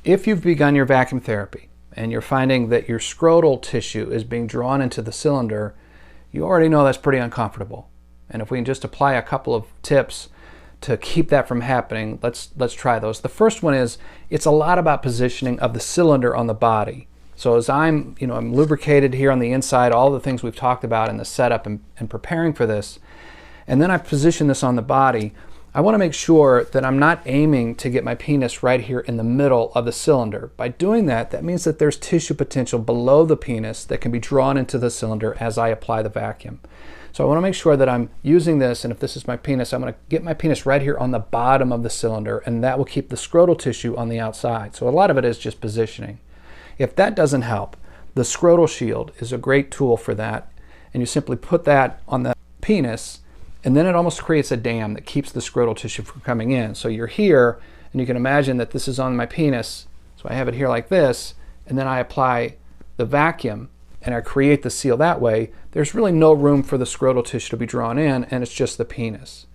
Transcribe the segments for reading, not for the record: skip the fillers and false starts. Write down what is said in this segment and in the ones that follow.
If you've begun your vacuum therapy and you're finding that your scrotal tissue is being drawn into the cylinder, you already know that's pretty uncomfortable. And if we can just apply a couple of tips to keep that from happening, let's try those. The first one is, it's a lot about positioning of the cylinder on the body. So as I'm lubricated here on the inside, all the things we've talked about in the setup and preparing for this, and then I position this on the body, I want to make sure that I'm not aiming to get my penis right here in the middle of the cylinder. By doing that, that means that there's tissue potential below the penis that can be drawn into the cylinder as I apply the vacuum. So I want to make sure that I'm using this, and if this is my penis, I'm going to get my penis right here on the bottom of the cylinder, and that will keep the scrotal tissue on the outside. So a lot of it is just positioning. If that doesn't help, the Scrotal Shield is a great tool for that, and you simply put that on the penis, and then it almost creates a dam that keeps the scrotal tissue from coming in. So you're here, and you can imagine that this is on my penis, so I have it here like this, and then I apply the vacuum, and I create the seal that way. There's really no room for the scrotal tissue to be drawn in, and it's just the penis.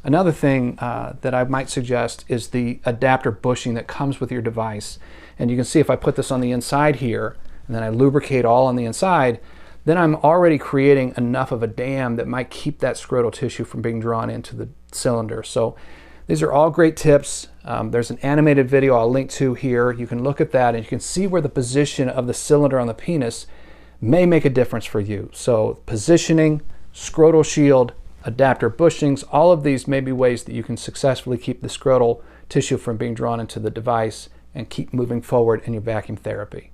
Another thing that I might suggest is the adapter bushing that comes with your device. And you can see if I put this on the inside here, and then I lubricate all on the inside, then I'm already creating enough of a dam that might keep that scrotal tissue from being drawn into the cylinder. So these are all great tips. There's an animated video I'll link to here. You can look at that, and you can see where the position of the cylinder on the penis may make a difference for you. So positioning, Scrotal Shield, adapter bushings, all of these may be ways that you can successfully keep the scrotal tissue from being drawn into the device and keep moving forward in your vacuum therapy.